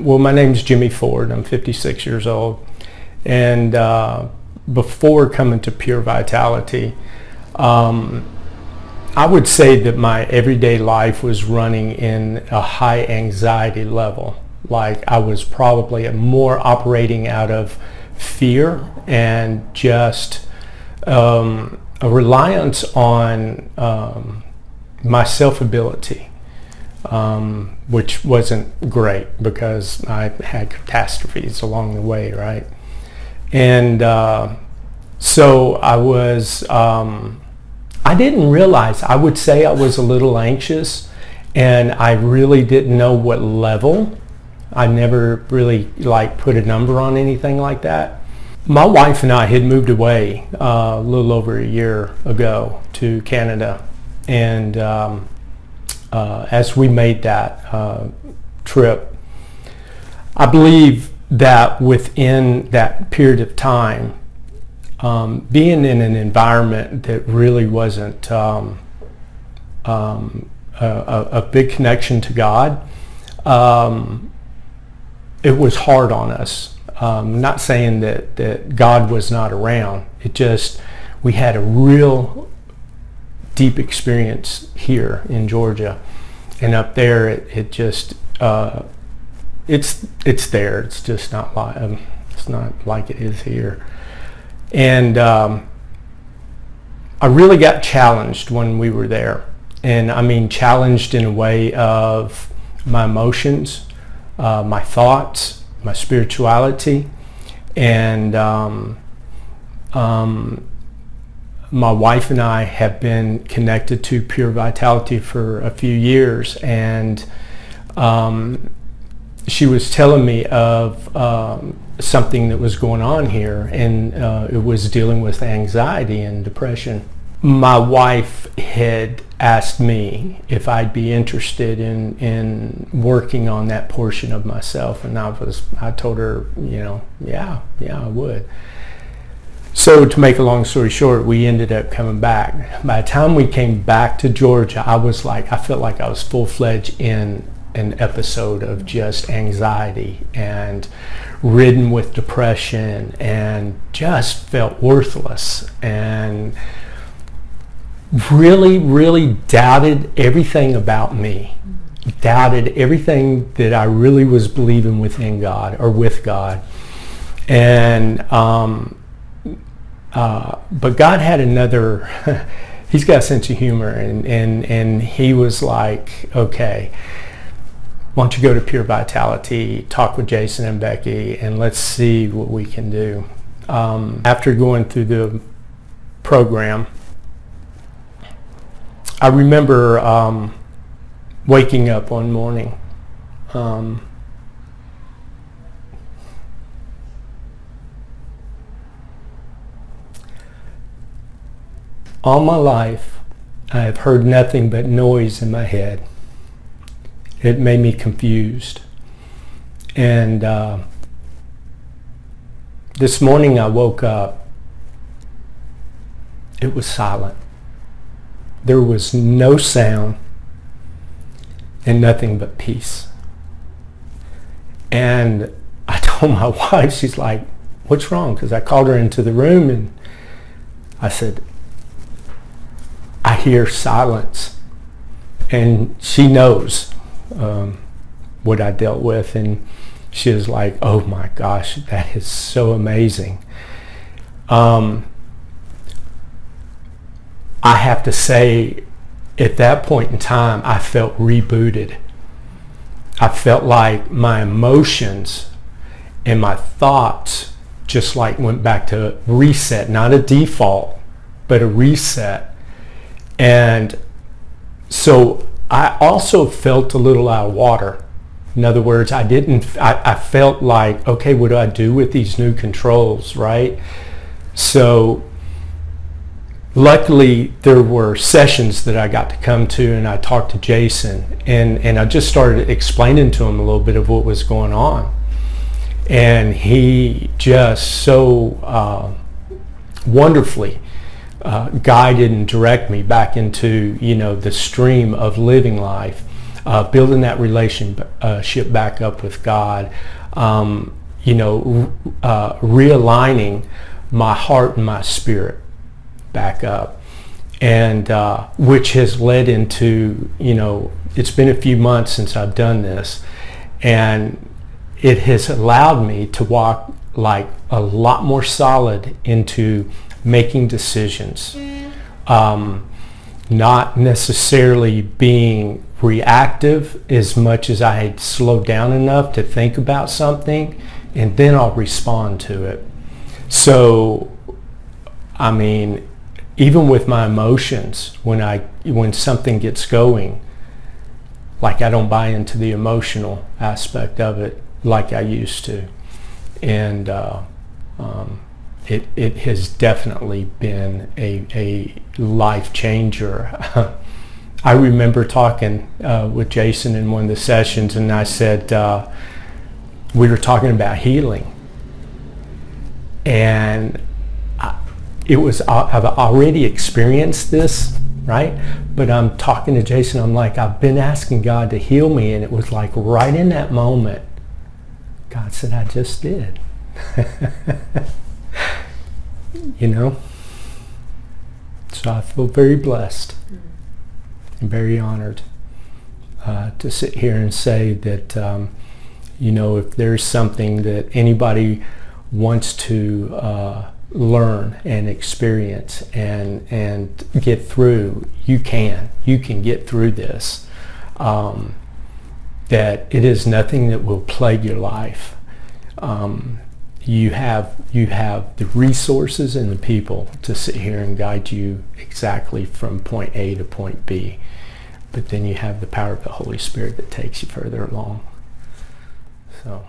Well, my name's Jimmy Ford. I'm 56 years old. And before coming to Pure Vitality, I would say that my everyday life was running in a high anxiety level. Like I was probably more operating out of fear and just a reliance on my self-ability, which wasn't great because I had catastrophes along the way, right? And so I was, I didn't realize, I would say I was a little anxious, and I really didn't know what level. I never really put a number on anything like that. My wife and I had moved away a little over a year ago to Canada, and as we made that trip, I believe that within that period of time, being in an environment that really wasn't a big connection to God, it was hard on us. Not saying that God was not around. It just, we had a real deep experience here in Georgia, and up there it just it's there. It's just not like it is here. And I really got challenged when we were there, and I mean challenged in a way of my emotions, my thoughts, my spirituality, and my wife and I have been connected to Pure Vitality for a few years, and she was telling me of something that was going on here, and it was dealing with anxiety and depression. My wife had asked me if I'd be interested in working on that portion of myself, and I told her, yeah, I would. So to make a long story short, we ended up coming back. By the time we came back to Georgia, I felt like I was full-fledged in an episode of just anxiety and ridden with depression, and just felt worthless, and really doubted everything about me, doubted everything that I really was believing within God or with God. And but God had another, he's got a sense of humor, and he was like, okay, why don't you go to Pure Vitality, talk with Jason and Becky, and let's see what we can do. After going through the program, I remember waking up one morning. All my life, I have heard nothing but noise in my head. It made me confused. And this morning I woke up. It was silent. There was no sound and nothing but peace. And I told my wife, she's like, what's wrong? Because I called her into the room and I said, I hear silence. And she knows what I dealt with, and she was like, oh my gosh, that is so amazing. I have to say, at that point in time, I felt rebooted. I felt like my emotions and my thoughts just went back to reset, not a default, but a reset. And so I also felt a little out of water. In other words, I felt like, okay, what do I do with these new controls, right? So luckily there were sessions that I got to come to, and I talked to Jason, and I just started explaining to him a little bit of what was going on. And he just so wonderfully guided and directed me back into, the stream of living life. building that relationship back up with God, realigning my heart and my spirit back up, and which has led into, it's been a few months since I've done this, and it has allowed me to walk like a lot more solid into making decisions, not necessarily being reactive as much as I had slowed down enough to think about something and then I'll respond to it. So, I mean, even with my emotions, when something gets going, like I don't buy into the emotional aspect of it like I used to. And it has definitely been a life changer. I remember talking with Jason in one of the sessions, and I said, we were talking about healing. And I've already experienced this, right? But I'm talking to Jason, I'm like, I've been asking God to heal me, and it was like right in that moment, God said, I just did. So I feel very blessed and very honored to sit here and say that, if there's something that anybody wants to learn and experience and get through, you can get through this. That it is nothing that will plague your life. You have the resources and the people to sit here and guide you exactly from point A to point B. But then you have the power of the Holy Spirit that takes you further along. So